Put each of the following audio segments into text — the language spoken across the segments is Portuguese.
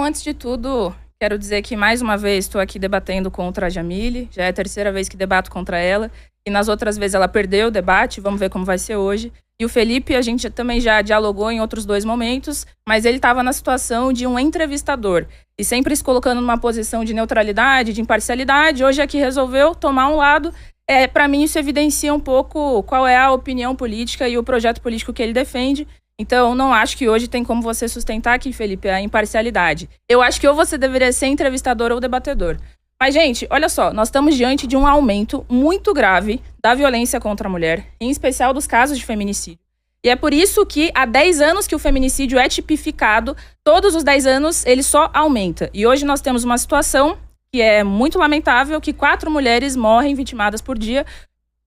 Bom, antes de tudo, quero dizer que mais uma vez estou aqui debatendo contra a Jamile. Já é a terceira vez que debato contra ela. E nas outras vezes ela perdeu o debate, vamos ver como vai ser hoje. E o Felipe, a gente também já dialogou em outros 2 momentos, mas ele estava na situação de um entrevistador. E sempre se colocando numa posição de neutralidade, de imparcialidade. Hoje aqui resolveu tomar um lado. Para mim isso evidencia um pouco qual é a opinião política e o projeto político que ele defende. Então, não acho que hoje tem como você sustentar aqui, Felipe, a imparcialidade. Eu acho que ou você deveria ser entrevistador ou debatedor. Mas, gente, olha só, nós estamos diante de um aumento muito grave da violência contra a mulher, em especial dos casos de feminicídio. E é por isso que há 10 anos que o feminicídio é tipificado, todos os 10 anos ele só aumenta. E hoje nós temos uma situação que é muito lamentável, que 4 mulheres morrem vitimadas por dia,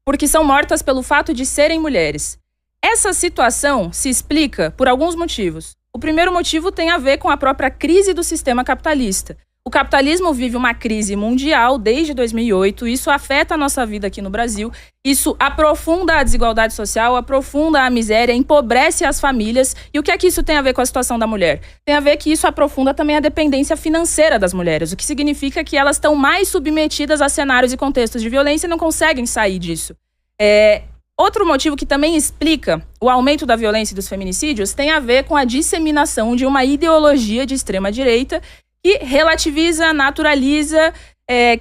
porque são mortas pelo fato de serem mulheres. Essa situação se explica por alguns motivos. O primeiro motivo tem a ver com a própria crise do sistema capitalista. O capitalismo vive uma crise mundial desde 2008, isso afeta a nossa vida aqui no Brasil, isso aprofunda a desigualdade social, aprofunda a miséria, empobrece as famílias. E o que é que isso tem a ver com a situação da mulher? Tem a ver que isso aprofunda também a dependência financeira das mulheres, o que significa que elas estão mais submetidas a cenários e contextos de violência e não conseguem sair disso. Outro motivo que também explica o aumento da violência e dos feminicídios tem a ver com a disseminação de uma ideologia de extrema-direita que relativiza, naturaliza,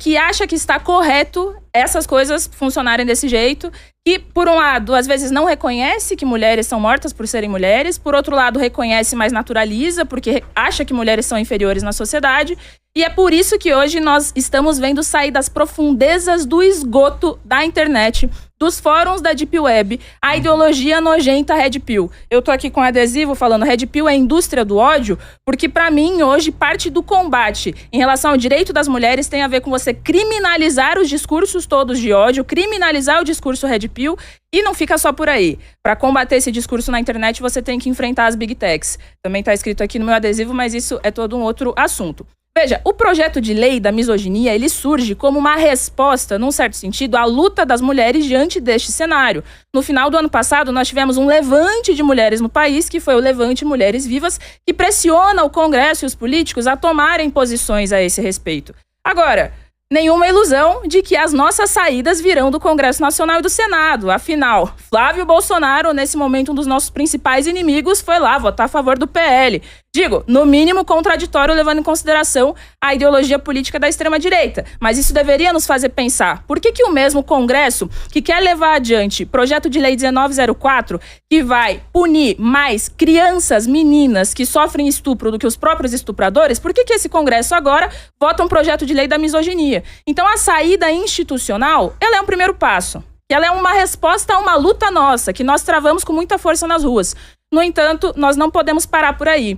que acha que está correto essas coisas funcionarem desse jeito, que, por um lado, às vezes não reconhece que mulheres são mortas por serem mulheres, por outro lado, reconhece, mas naturaliza, porque acha que mulheres são inferiores na sociedade. E é por isso que hoje nós estamos vendo sair das profundezas do esgoto da internet, dos fóruns da Deep Web, a ideologia nojenta Red Pill. Eu tô aqui com adesivo falando Red Pill é a indústria do ódio, porque pra mim hoje parte do combate em relação ao direito das mulheres tem a ver com você criminalizar os discursos todos de ódio, criminalizar o discurso Red Pill e não fica só por aí. Para combater esse discurso na internet você tem que enfrentar as Big Techs. Também tá escrito aqui no meu adesivo, mas isso é todo um outro assunto. Veja, o projeto de lei da misoginia, ele surge como uma resposta, num certo sentido, à luta das mulheres diante deste cenário. No final do ano passado, nós tivemos um levante de mulheres no país, que foi o Levante Mulheres Vivas, que pressiona o Congresso e os políticos a tomarem posições a esse respeito. Agora, nenhuma ilusão de que as nossas saídas virão do Congresso Nacional e do Senado. Afinal, Flávio Bolsonaro, nesse momento um dos nossos principais inimigos, foi lá votar a favor do PL. Digo, no mínimo contraditório, levando em consideração a ideologia política da extrema-direita. Mas isso deveria nos fazer pensar. Por que o mesmo Congresso, que quer levar adiante projeto de lei 1904, que vai punir mais crianças, meninas que sofrem estupro do que os próprios estupradores, por que esse Congresso agora vota um projeto de lei da misoginia? Então a saída institucional, ela é um primeiro passo. Ela é uma resposta a uma luta nossa, que nós travamos com muita força nas ruas. No entanto, nós não podemos parar por aí.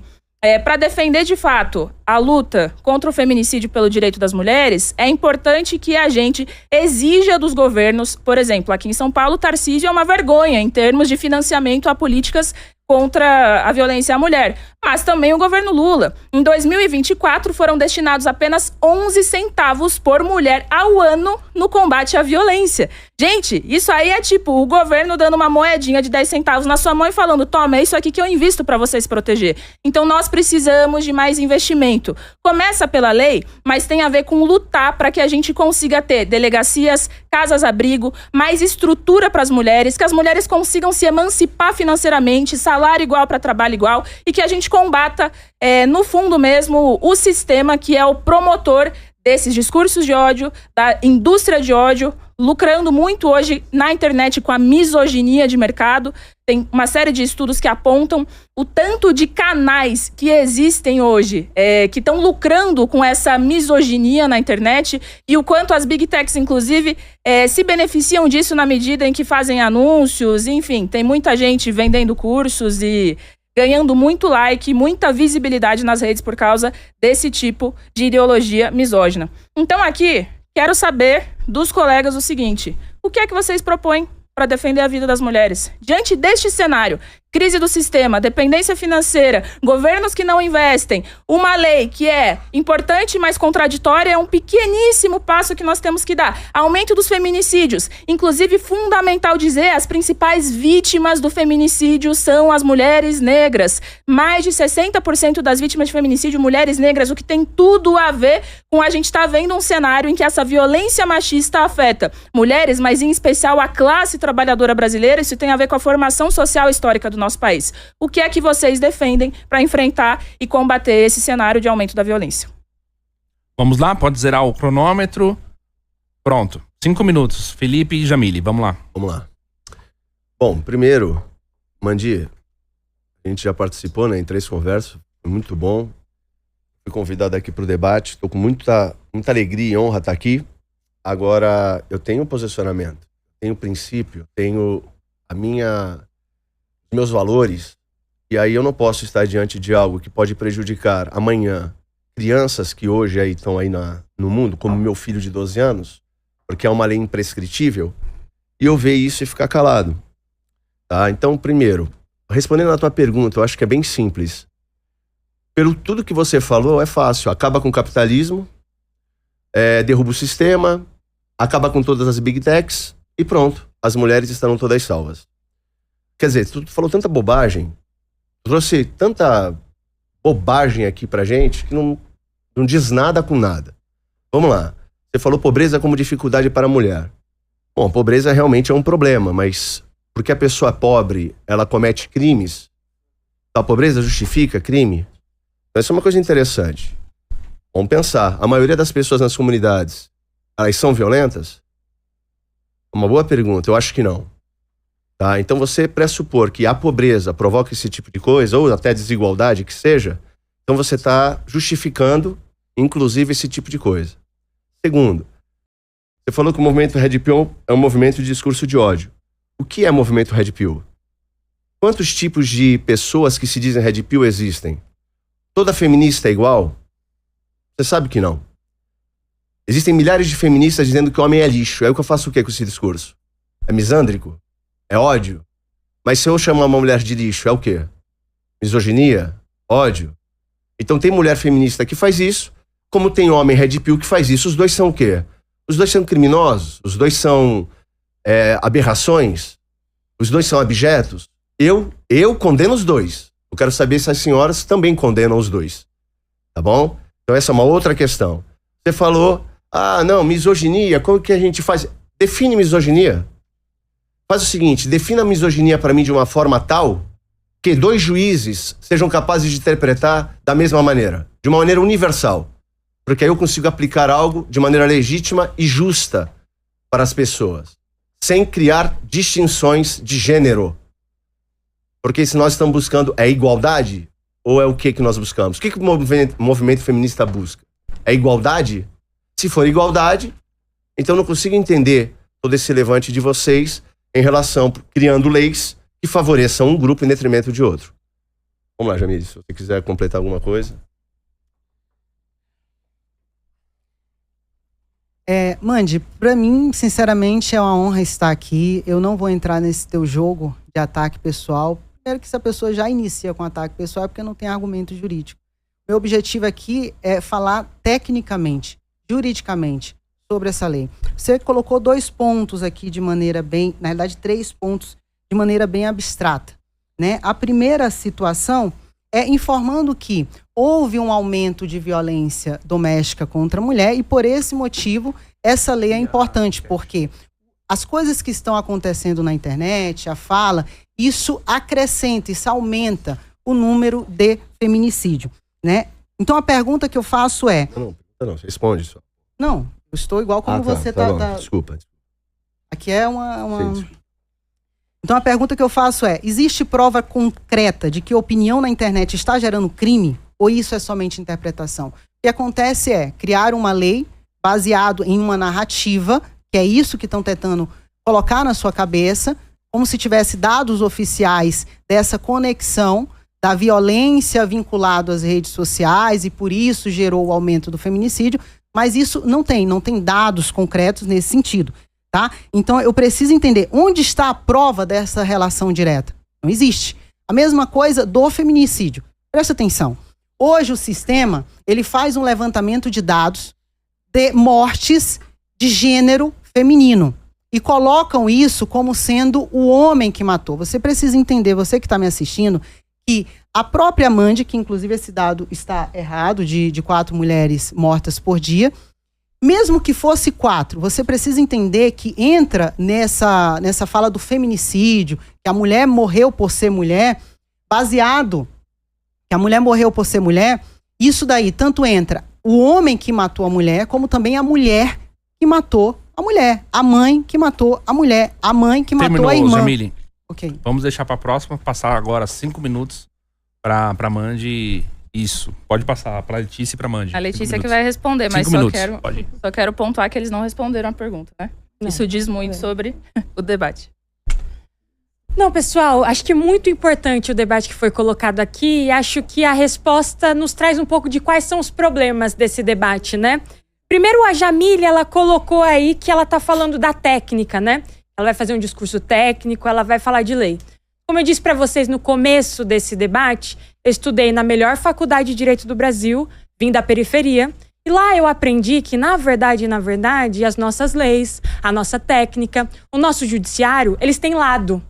Para defender, de fato, a luta contra o feminicídio pelo direito das mulheres, é importante que a gente exija dos governos, por exemplo, aqui em São Paulo, Tarcísio é uma vergonha em termos de financiamento a políticas contra a violência à mulher, mas também o governo Lula. Em 2024, foram destinados apenas 11 centavos por mulher ao ano no combate à violência. Gente, isso aí é tipo o governo dando uma moedinha de 10 centavos na sua mão e falando, toma, é isso aqui que eu invisto para você se proteger. Então nós precisamos de mais investimento. Começa pela lei, mas tem a ver com lutar para que a gente consiga ter delegacias, casas-abrigo, mais estrutura para as mulheres, que as mulheres consigam se emancipar financeiramente, salário igual para trabalho igual, e que a gente combata, no fundo mesmo, o sistema que é o promotor desses discursos de ódio, da indústria de ódio, lucrando muito hoje na internet com a misoginia de mercado. Tem uma série de estudos que apontam o tanto de canais que existem hoje, que estão lucrando com essa misoginia na internet, e o quanto as Big Techs, inclusive, se beneficiam disso na medida em que fazem anúncios, enfim, tem muita gente vendendo cursos e ganhando muito like, muita visibilidade nas redes por causa desse tipo de ideologia misógina. Então aqui, quero saber dos colegas o seguinte: o que é que vocês propõem para defender a vida das mulheres? Diante deste cenário, crise do sistema, dependência financeira, governos que não investem, uma lei que é importante, mas contraditória, é um pequeníssimo passo que nós temos que dar. Aumento dos feminicídios. Inclusive, fundamental dizer, as principais vítimas do feminicídio são as mulheres negras. Mais de 60% das vítimas de feminicídio, mulheres negras, o que tem tudo a ver com a gente estar vendo um cenário em que essa violência machista afeta mulheres, mas em especial a classe trabalhadora brasileira. Isso tem a ver com a formação social histórica do nosso país. O que é que vocês defendem para enfrentar e combater esse cenário de aumento da violência? Vamos lá, pode zerar o cronômetro. Pronto, 5 minutos. Felipe e Jamile, vamos lá. Vamos lá. Bom, primeiro, Mandi, a gente já participou, né, em 3 conversas, foi muito bom. Fui convidado aqui para o debate, estou com muita alegria e honra estar aqui. Agora, eu tenho um posicionamento, tenho princípio, tenho os meus valores, e aí eu não posso estar diante de algo que pode prejudicar amanhã crianças que hoje aí estão aí no mundo, como meu filho de 12 anos, porque é uma lei imprescritível, e eu ver isso e ficar calado. Tá? Então, primeiro, respondendo à tua pergunta, eu acho que é bem simples. Pelo tudo que você falou, é fácil. Acaba com o capitalismo, derruba o sistema, acaba com todas as big techs e pronto. As mulheres estarão todas salvas. Quer dizer, tu falou tanta bobagem, trouxe tanta bobagem aqui pra gente que não diz nada com nada. Vamos lá. Você falou pobreza como dificuldade para a mulher. Bom, pobreza realmente é um problema, mas porque a pessoa pobre, ela comete crimes, a pobreza justifica crime? Então, isso é uma coisa interessante. Vamos pensar, a maioria das pessoas nas comunidades, elas são violentas? Uma boa pergunta, eu acho que não. Tá? Então você pressupor que a pobreza provoca esse tipo de coisa, ou até desigualdade que seja, então você está justificando, inclusive, esse tipo de coisa. Segundo, você falou que o movimento Red Pill é um movimento de discurso de ódio. O que é movimento Red Pill? Quantos tipos de pessoas que se dizem Red Pill existem? Toda feminista é igual? Você sabe que não. Existem milhares de feministas dizendo que o homem é lixo. Aí eu faço o que com esse discurso? É misândrico? É ódio? Mas se eu chamar uma mulher de lixo, é o quê? Misoginia? Ódio? Então tem mulher feminista que faz isso, como tem homem Red Pill que faz isso. Os dois são o quê? Os dois são criminosos? Os dois são aberrações? Os dois são abjetos? Eu condeno os dois. Eu quero saber se as senhoras também condenam os dois. Tá bom? Então essa é uma outra questão. Você falou, não, misoginia, como que a gente faz? Define misoginia. Faz o seguinte, defina a misoginia para mim de uma forma tal que 2 juízes sejam capazes de interpretar da mesma maneira, de uma maneira universal. Porque aí eu consigo aplicar algo de maneira legítima e justa para as pessoas, sem criar distinções de gênero. Porque se nós estamos buscando igualdade, ou é o que nós buscamos? O que o movimento feminista busca? É igualdade? Se for igualdade, então eu não consigo entender todo esse levante de vocês em relação, criando leis que favoreçam um grupo em detrimento de outro. Vamos lá, Jamile, se você quiser completar alguma coisa. Mandi, pra mim, sinceramente, é uma honra estar aqui. Eu não vou entrar nesse teu jogo de ataque pessoal. Primeiro que se a pessoa já inicia com ataque pessoal é porque não tem argumento jurídico. Meu objetivo aqui é falar tecnicamente, juridicamente, sobre essa lei. Você colocou 2 pontos aqui de maneira bem... Na verdade, 3 pontos de maneira bem abstrata, né? A primeira situação é informando que houve um aumento de violência doméstica contra a mulher e, por esse motivo, essa lei é importante, porque as coisas que estão acontecendo na internet, a fala, isso acrescenta, isso aumenta o número de feminicídio, né? Então, a pergunta que eu faço é... Não, responde só. Não, eu estou igual como você tá... Desculpa. Aqui é uma... Sim. Então, a pergunta que eu faço é, existe prova concreta de que opinião na internet está gerando crime? Ou isso é somente interpretação? O que acontece é criar uma lei baseado em uma narrativa, que é isso que estão tentando colocar na sua cabeça, como se tivesse dados oficiais dessa conexão da violência vinculada às redes sociais e por isso gerou o aumento do feminicídio, mas isso não tem dados concretos nesse sentido. Tá? Então eu preciso entender onde está a prova dessa relação direta. Não existe. A mesma coisa do feminicídio. Presta atenção. Hoje o sistema, ele faz um levantamento de dados de mortes de gênero feminino. E colocam isso como sendo o homem que matou. Você precisa entender, você que está me assistindo, que a própria Mandy, que inclusive esse dado está errado, de 4 mulheres mortas por dia, mesmo que fosse 4, você precisa entender que entra nessa fala do feminicídio, que a mulher morreu por ser mulher, baseado que a mulher morreu por ser mulher, isso daí tanto entra o homem que matou a mulher, como também a mulher que matou a mulher, a mãe que matou a mulher, a mãe que matou a irmã. Jamile. Ok. Vamos deixar pra próxima, passar agora 5 minutos pra Mandy. Isso, pode passar pra Letícia e pra Mandy. A Letícia que vai responder, mas só quero pontuar que eles não responderam a pergunta, né? Não. Isso diz muito sobre o debate. Não, pessoal, acho que é muito importante o debate que foi colocado aqui e acho que a resposta nos traz um pouco de quais são os problemas desse debate, né? Primeiro, a Jamile, ela colocou aí que ela tá falando da técnica, né? Ela vai fazer um discurso técnico, ela vai falar de lei. Como eu disse para vocês no começo desse debate, eu estudei na melhor faculdade de Direito do Brasil, vim da periferia, e lá eu aprendi que, na verdade, as nossas leis, a nossa técnica, o nosso judiciário, eles têm lado.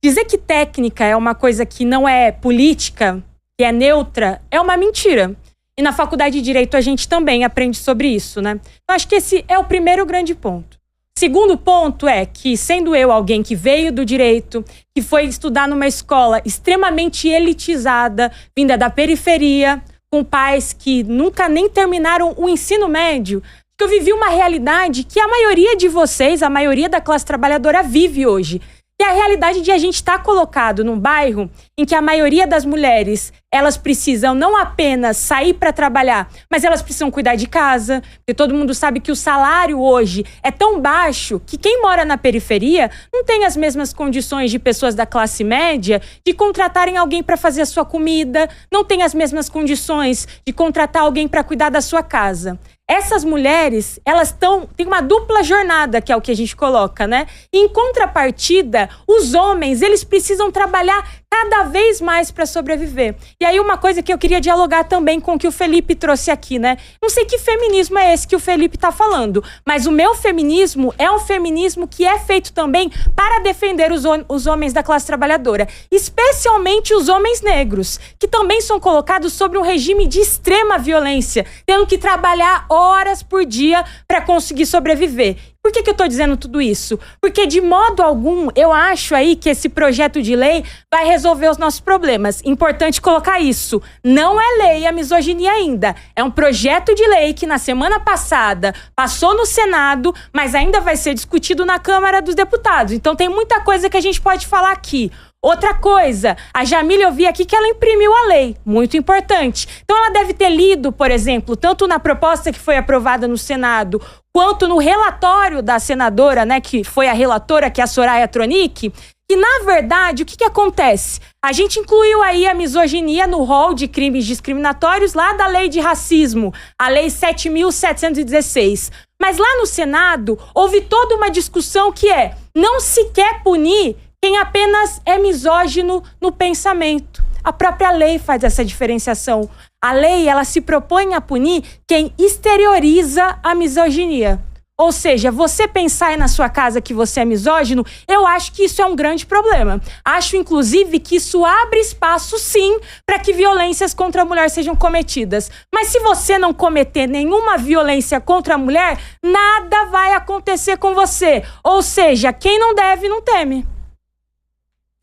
Dizer que técnica é uma coisa que não é política, que é neutra, é uma mentira. E na faculdade de Direito a gente também aprende sobre isso, né? Então acho que esse é o primeiro grande ponto. Segundo ponto é que, sendo eu alguém que veio do direito, que foi estudar numa escola extremamente elitizada, vinda da periferia, com pais que nunca nem terminaram o ensino médio, que eu vivi uma realidade que a maioria de vocês, a maioria da classe trabalhadora vive hoje. Que é a realidade de a gente estar colocado num bairro em que a maioria das mulheres, elas precisam não apenas sair para trabalhar, mas elas precisam cuidar de casa, porque todo mundo sabe que o salário hoje é tão baixo que quem mora na periferia não tem as mesmas condições de pessoas da classe média de contratarem alguém para fazer a sua comida, não tem as mesmas condições de contratar alguém para cuidar da sua casa. Essas mulheres, elas têm uma dupla jornada, que é o que a gente coloca, né? E, em contrapartida, os homens, eles precisam trabalhar cada vez mais para sobreviver. E aí uma coisa que eu queria dialogar também com o que o Felipe trouxe aqui, né? Não sei que feminismo é esse que o Felipe tá falando, mas o meu feminismo é um feminismo que é feito também para defender os homens da classe trabalhadora, especialmente os homens negros, que também são colocados sobre um regime de extrema violência, tendo que trabalhar horas por dia para conseguir sobreviver. Por que eu tô dizendo tudo isso? Porque, de modo algum, eu acho aí que esse projeto de lei vai resolver os nossos problemas. Importante colocar isso. Não é lei a misoginia ainda. É um projeto de lei que, na semana passada, passou no Senado, mas ainda vai ser discutido na Câmara dos Deputados. Então, tem muita coisa que a gente pode falar aqui. Outra coisa, a Jamile, eu vi aqui que ela imprimiu a lei, muito importante. Então ela deve ter lido, por exemplo, tanto na proposta que foi aprovada no Senado, quanto no relatório da senadora, né, que foi a relatora, que é a Soraya Tronic, que na verdade, o que acontece? A gente incluiu aí a misoginia no rol de crimes discriminatórios lá da lei de racismo, a lei 7.716. Mas lá no Senado, houve toda uma discussão que não se quer punir quem apenas é misógino no pensamento. A própria lei faz essa diferenciação. A lei, ela se propõe a punir quem exterioriza a misoginia. Ou seja, você pensar aí na sua casa que você é misógino, eu acho que isso é um grande problema. Acho, inclusive, que isso abre espaço, sim, para que violências contra a mulher sejam cometidas. Mas se você não cometer nenhuma violência contra a mulher, nada vai acontecer com você. Ou seja, quem não deve, não teme.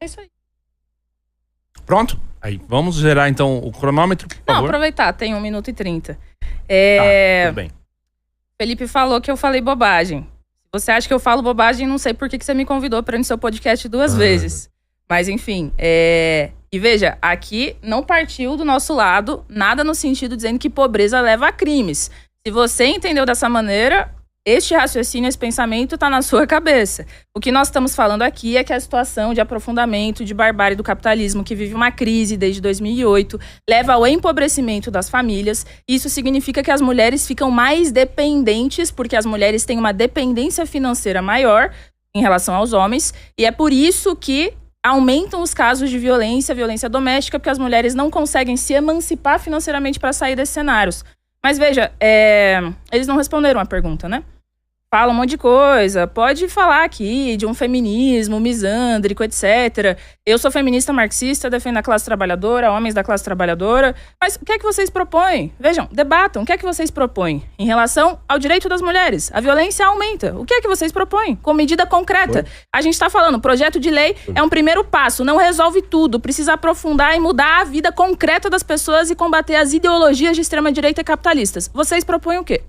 É isso aí. Pronto? Aí, vamos gerar então o cronômetro, por favor. Não, aproveitar, tem 1 minuto e 30. Tá, tudo bem. Felipe falou que eu falei bobagem. Se você acha que eu falo bobagem, não sei por que você me convidou para ir no seu podcast 2 vezes. Mas enfim, E veja, aqui não partiu do nosso lado nada no sentido dizendo que pobreza leva a crimes. Se você entendeu dessa maneira, este raciocínio, esse pensamento está na sua cabeça. O que nós estamos falando aqui é que a situação de aprofundamento, de barbárie do capitalismo, que vive uma crise desde 2008, leva ao empobrecimento das famílias. Isso significa que as mulheres ficam mais dependentes, porque as mulheres têm uma dependência financeira maior em relação aos homens, e é por isso que aumentam os casos de violência doméstica, porque as mulheres não conseguem se emancipar financeiramente para sair desses cenários. Mas veja, eles não responderam a pergunta, né? Fala um monte de coisa, pode falar aqui de um feminismo misândrico, etc. Eu sou feminista marxista, defendo a classe trabalhadora, homens da classe trabalhadora. Mas o que é que vocês propõem? Vejam, debatam. O que é que vocês propõem em relação ao direito das mulheres? A violência aumenta. O que é que vocês propõem? Com medida concreta. A gente está falando, projeto de lei é um primeiro passo, não resolve tudo. Precisa aprofundar e mudar a vida concreta das pessoas e combater as ideologias de extrema-direita e capitalistas. Vocês propõem o quê?